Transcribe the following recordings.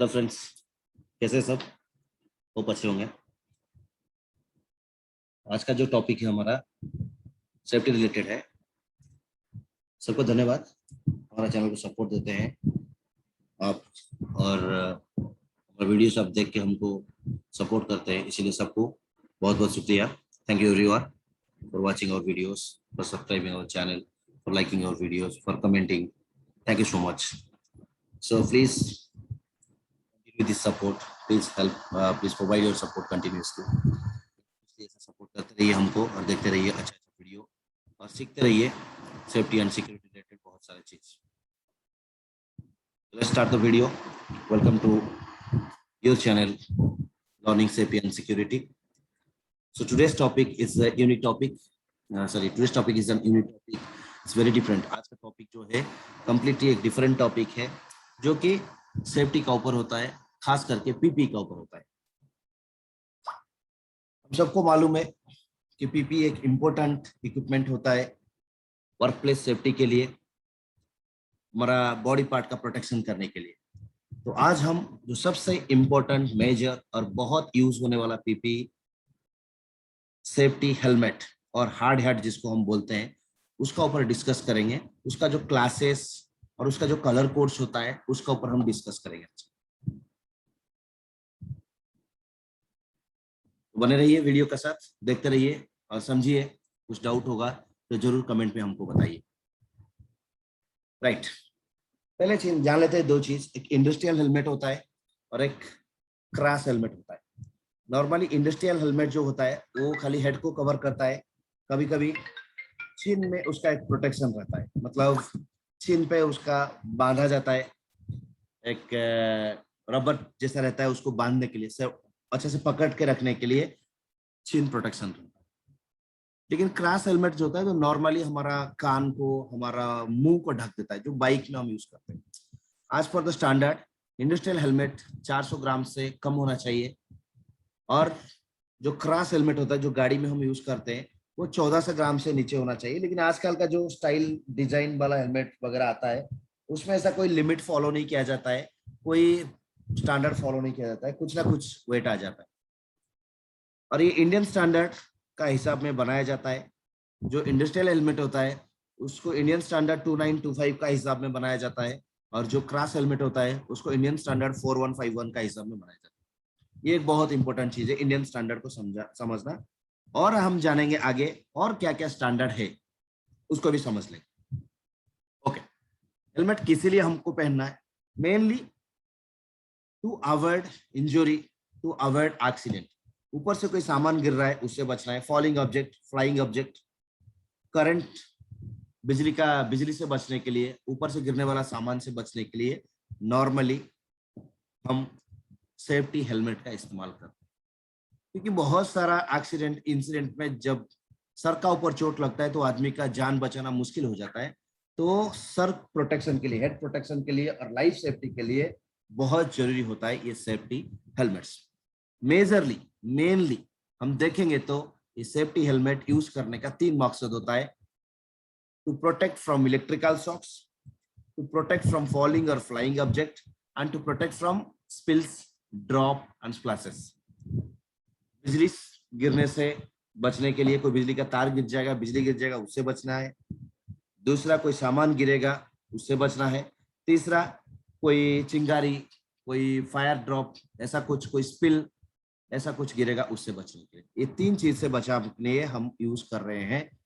Hello friends, कैसे सब? Hope अच्छे होंगे। आज का जो टॉपिक है हमारा सेफ्टी रिलेटेड है। सबको धन्यवाद, हमारा चैनल को सपोर्ट देते हैं आप, और हमारा वीडियोस आप देख के हमको सपोर्ट करते हैं, इसीलिए सबको बहुत बहुत शुक्रिया। Thank you everyone for watching our videos, for subscribing our channel, for liking our videos, for commenting. Thank you so much. So please with this support, please help, please provide your support continuously। इसलिए ऐसा support करते रहिए हमको और देखते रहिए अच्छा अच्छा वीडियो और सीखते रहिए सेफ्टी एंड सिक्योरिटी रिलेटेड बहुत सारे चीज। Let's start the video. Welcome to your channel learning safety and security. So today's topic is a unique topic, today's topic is an unique topic, it's very different. आज का topic जो है completely एक different topic है जो कि safety का ऊपर होता है, खास करके पीपी का ऊपर होता है। हम सबको मालूम है कि पीपी एक इम्पोर्टेंट इक्विपमेंट होता है वर्क प्लेस सेफ्टी के लिए, हमारा बॉडी पार्ट का प्रोटेक्शन करने के लिए। तो आज हम जो सबसे इम्पोर्टेंट, मेजर और बहुत यूज होने वाला पीपी सेफ्टी हेलमेट और हार्ड हैट जिसको हम बोलते हैं, उसका ऊपर डिस्कस करेंगे। उसका जो क्लासेस और उसका जो कलर कोड्स होता है उसका ऊपर हम डिस्कस करेंगे। बने रहिए वीडियो के साथ, देखते रहिए और समझिए। कुछ डाउट होगा तो जरूर कमेंट में हमको बताइए। राइट, पहले चीज जान लेते हैं दो चीज। एक इंडस्ट्रियल हेलमेट होता है और एक क्रैश हेलमेट होता है। नॉर्मली इंडस्ट्रियल हेलमेट जो होता है वो खाली हेड को कवर करता है, कभी कभी चिन में उसका एक प्रोटेक्शन रहता है, मतलब चिन पे उसका बांधा जाता है, एक रबर जैसा रहता है, उसको बांधने के लिए, अच्छे से पकड़ के रखने के लिए चिन प्रोटेक्शन रहता है। लेकिन क्रैश हेलमेट जो होता है तो नॉर्मली हमारा कान को, हमारा मुंह को ढक देता है, जो बाइक में हम यूज करते हैं। आज पर द स्टैंडर्ड इंडस्ट्रियल हेलमेट 400 ग्राम से कम होना चाहिए, और जो क्रैश हेलमेट होता है जो गाड़ी में हम यूज करते हैं वो 1400 ग्राम से नीचे होना चाहिए। लेकिन आजकल का जो स्टाइल डिजाइन वाला हेलमेट वगैरह आता है उसमें ऐसा कोई लिमिट फॉलो नहीं किया जाता है, कोई स्टैंडर्ड फॉलो नहीं किया जाता है, कुछ ना कुछ वेट आ जाता है। और ये इंडियन स्टैंडर्ड का हिसाब में बनाया जाता है। जो इंडस्ट्रियल हेलमेट होता है उसको इंडियन स्टैंडर्ड 2925 का हिसाब में बनाया जाता है, और जो क्रैश हेलमेट होता है उसको इंडियन स्टैंडर्ड 4151 का हिसाब में बनाया जाता है। ये एक बहुत इंपॉर्टेंट चीज है इंडियन स्टैंडर्ड को समझना। और हम जानेंगे आगे और क्या क्या स्टैंडर्ड है उसको भी समझ लेंगे। ओके, हेलमेट किस लिए हमको पहनना है? Mainly to avoid injury, to avoid accident. ऊपर से कोई सामान गिर रहा है उससे बचना है, falling object, flying object, current, बिजली से बचने के लिए, ऊपर से गिरने वाला सामान से बचने के लिए नॉर्मली हम सेफ्टी हेलमेट का इस्तेमाल करते हैं। क्योंकि बहुत सारा एक्सीडेंट इंसिडेंट में जब सर का ऊपर चोट लगता है तो आदमी का जान बचाना मुश्किल हो जाता है। तो सर प्रोटेक्शन के लिए, हेड प्रोटेक्शन के लिए और लाइफ सेफ्टी के लिए बहुत जरूरी होता है ये सेफ्टी हेलमेट्स। मेनली हम देखेंगे तो ये सेफ्टी हेलमेट यूज करने का 3 मकसद होता है: to protect from electrical shocks, to protect from falling और flying object, and to protect from spills, drop and splashes. बिजली गिरने से बचने के लिए, कोई बिजली का तार गिर जाएगा, बिजली गिर जाएगा, उससे बचना है। दूसरा, कोई सामान गिरेगा उससे बचना है। तीसरा, कोई चिंगारी, कोई फायर ड्रॉप, ऐसा कुछ, कोई स्पिल, ऐसा कुछ गिरेगा उससे बचने के लिए। ये 3 चीज से बचाव के लिए हम यूज कर रहे हैं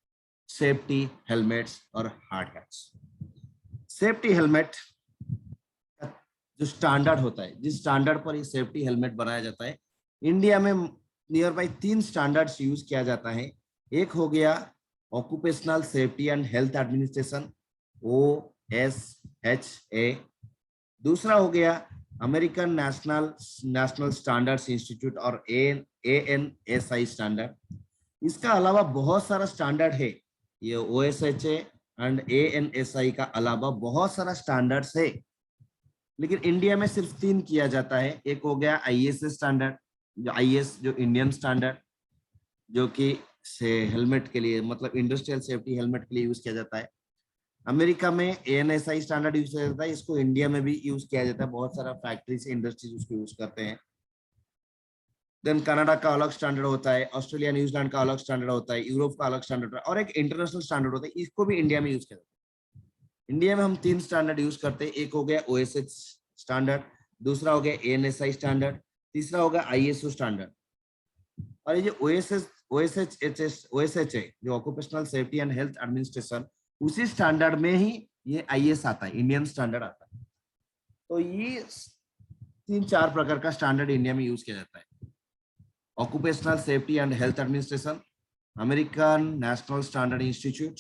सेफ्टी हेलमेट्स और हार्ड हैट्स। सेफ्टी हेलमेट जो स्टैंडर्ड होता है, जिस स्टैंडर्ड पर ये सेफ्टी हेलमेट बनाया जाता है, इंडिया में नियर बाई 3 स्टैंडर्ड्स यूज किया जाता है। एक हो गया occupational safety and health administration, OSHA। दूसरा हो गया अमेरिकन नेशनल स्टैंडर्ड्स इंस्टीट्यूट और ANSI स्टैंडर्ड। इसका अलावा बहुत सारा स्टैंडर्ड है, ये OSHA एंड ANSI का अलावा बहुत सारा स्टैंडर्ड्स है, लेकिन इंडिया में सिर्फ 3 किया जाता है। एक हो गया ISA स्टैंडर्ड, जो IS जो इंडियन स्टैंडर्ड, जो कि से हेलमेट के लिए, मतलब इंडस्ट्रियल सेफ्टी हेलमेट के लिए यूज किया जाता है। अमेरिका में ANSI स्टैंडर्ड यूज किया जाता है, इसको इंडिया में भी यूज किया जाता है, बहुत सारा फैक्ट्री से इंडस्ट्रीज उसको यूज करते हैं। देन कनाडा का अलग स्टैंडर्ड होता है, ऑस्ट्रेलिया न्यूजीलैंड का अलग स्टैंडर्ड होता है, यूरोप का अलग स्टैंडर्ड होता है, और एक इंटरनेशनल स्टैंडर्ड होता है, इसको भी इंडिया में यूज किया जाता है। इंडिया में हम 3 स्टैंडर्ड यूज करते हैं, एक हो गया OSH स्टैंडर्ड, दूसरा हो गया ANSI स्टैंडर्ड, तीसरा हो गया ISO स्टैंडर्ड। और ये जो OSH है जो occupational safety and health administration, उसी स्टैंडर्ड में ही ये IS आता है, इंडियन स्टैंडर्ड आता है। तो ये 3-4 प्रकार का स्टैंडर्ड इंडिया में यूज किया जाता है। Occupational safety and health administration, American national standard institute,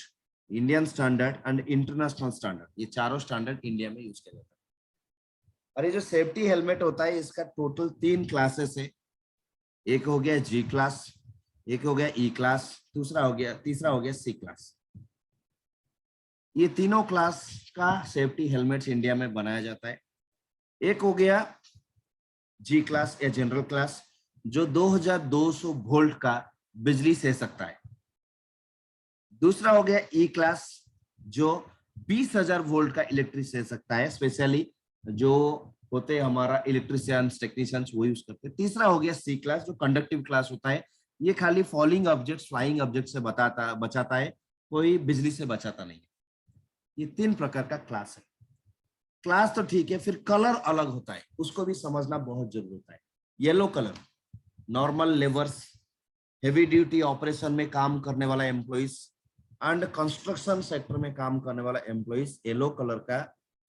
Indian standard and international standard, ये चारों स्टैंडर्ड इंडिया में यूज किया जाता है। और ये जो सेफ्टी हेलमेट होता है इसका टोटल 3 क्लासेस है, एक हो गया G क्लास, एक हो गया E क्लास, तीसरा हो गया C क्लास। ये तीनों क्लास का सेफ्टी हेलमेट्स इंडिया में बनाया जाता है। एक हो गया G क्लास या जनरल क्लास, जो 2200 वोल्ट का बिजली सह सकता है। दूसरा हो गया E क्लास, जो 20,000 वोल्ट का इलेक्ट्रिक सह सकता है, स्पेशली जो होते हैं हमारा इलेक्ट्रिशियंस टेक्नीशियंस वो यूज करते हैं। तीसरा हो गया C क्लास, जो कंडक्टिव क्लास होता है, ये खाली फॉलिंग ऑब्जेक्ट्स, फ्लाइंग ऑब्जेक्ट से बचाता है, कोई बिजली से बचाता नहीं है। ये 3 प्रकार का क्लास है। क्लास तो ठीक है, फिर कलर अलग होता है, उसको भी समझना बहुत जरूरी होता है। Yellow colour normal labours, heavy duty operation में काम करने वाला एम्प्लॉइज एंड कंस्ट्रक्शन सेक्टर में काम करने वाला एम्प्लॉइज येलो कलर का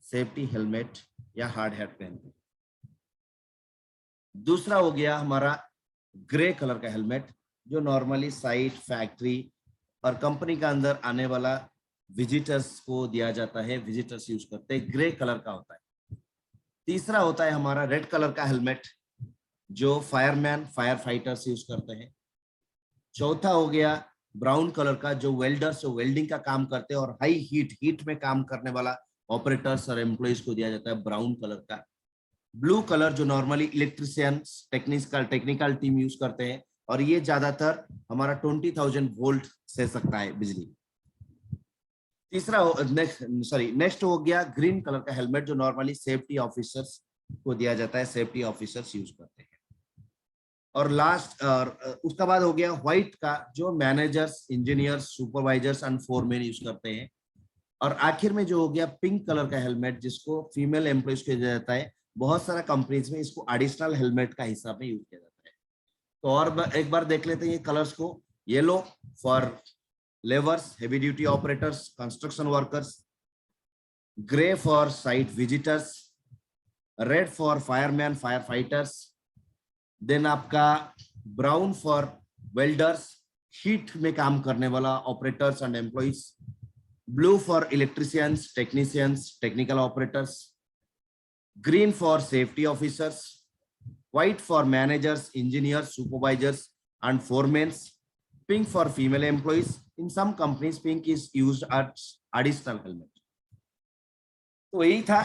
सेफ्टी हेलमेट या हार्ड हैट पहनते हैं। दूसरा हो गया हमारा ग्रे कलर का हेलमेट, जो नॉर्मली साइट, फैक्ट्री और कंपनी का अंदर आने वाला विजिटर्स को दिया जाता है, विजिटर्स यूज करते हैं, ग्रे कलर का होता है। तीसरा होता है हमारा रेड कलर का हेलमेट, जो फायरमैन, फायर फाइटर्स यूज करते हैं। चौथा हो गया ब्राउन कलर का, जो वेल्डर्स वेल्डिंग का काम करते हैं और हाई हीट में काम करने वाला ऑपरेटर्स और एम्प्लॉइज को दिया जाता है ब्राउन कलर का। ब्लू कलर जो normally electricians, technical team use करते हैं, और ये ज्यादातर हमारा 20,000 वोल्ट से सकता है बिजली। नेक्स्ट हो गया ग्रीन कलर का हेलमेट, जो नॉर्मली सेफ्टी ऑफिसर्स को दिया जाता है, सेफ्टी ऑफिसर्स यूज करते हैं। और लास्ट और उसका बाद हो गया व्हाइट का, जो managers, engineers, supervisors and foreman use करते हैं। और आखिर में जो हो गया पिंक कलर का हेलमेट, जिसको फीमेल एम्प्लॉइज को दिया जाता है। बहुत सारा कंपनीज में इसको एडिशनल हेलमेट का हिसाब में यूज किया जाता है। तो और एक बार देख लेते हैं ये कलर्स को। Yellow for labours, heavy duty operators, construction workers, grey for site visitors, red for fireman, fire fighters, then आपका ब्राउन फॉर वेल्डर्स, हीट में काम करने वाला operators and employees, blue for electricians, technicians, technical operators, green for safety officers, white for managers, engineers, supervisors and foremen, pink for female employees. In some companies pink is used as additional helmet. तो यही था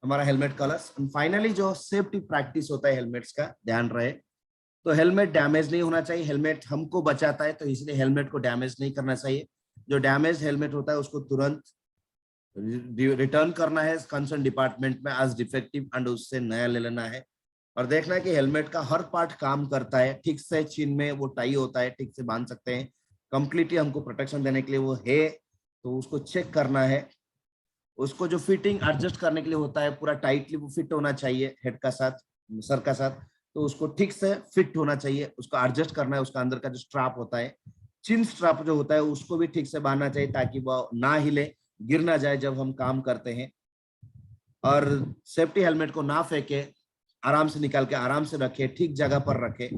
हमारा helmet colours. And finally जो safety practice होता है helmets का, ध्यान रहे तो हेलमेट डैमेज नहीं होना चाहिए। हेलमेट हमको बचाता है, तो इसलिए हेलमेट को डैमेज नहीं करना चाहिए। जो डैमेज हेलमेट होता है उसको तुरंत रिटर्न करना है कंसर्न डिपार्टमेंट में एज डिफेक्टिव, एंड उससे नया ले लेना है। और देखना है कि हेलमेट का हर पार्ट काम करता है ठीक से, चीन में वो टाई होता है, ठीक से बांध सकते हैं। कंप्लीटली हमको प्रोटेक्शन देने के लिए वो है, तो उसको चेक करना है। उसको जो फिटिंग एडजस्ट करने के लिए होता है, पूरा टाइटली वो फिट होना चाहिए हेड का साथ, सर का साथ, तो उसको ठीक से फिट होना चाहिए, उसको एडजस्ट करना है। उसका अंदर का जो स्ट्रैप होता है, चिन स्ट्रैप जो होता है, उसको भी ठीक से बांधना चाहिए, ताकि वो ना हिले, गिर ना जाए जब हम काम करते हैं। और सेफ्टी हेलमेट को ना फेंके, आराम से निकाल के आराम से रखे, ठीक जगह पर रखे।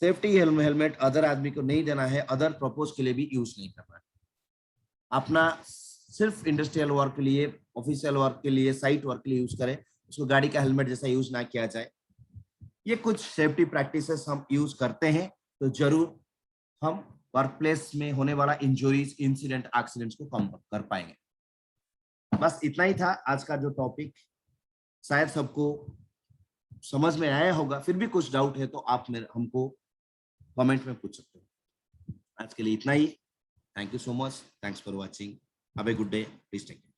सेफ्टी हेलमेट अदर आदमी को नहीं देना है, अदर पर्पज के लिए भी यूज नहीं करना है। अपना सिर्फ इंडस्ट्रियल वर्क के लिए, ऑफिशियल वर्क के लिए, साइट वर्क के लिए यूज करें, उसको गाड़ी का हेलमेट जैसा यूज ना किया जाए। ये कुछ सेफ्टी प्रैक्टिसेस हम यूज करते हैं, तो जरूर हम वर्क प्लेस में होने वाला इंजरीज, इंसिडेंट, एक्सीडेंट्स को कम कर पाएंगे। बस इतना ही था आज का जो टॉपिक। शायद सबको समझ में आया होगा, फिर भी कुछ डाउट है तो आप हमको कमेंट में पूछ सकते हो। आज के लिए इतना ही। Thank you so much, thanks for watching. Have a good day, please take care.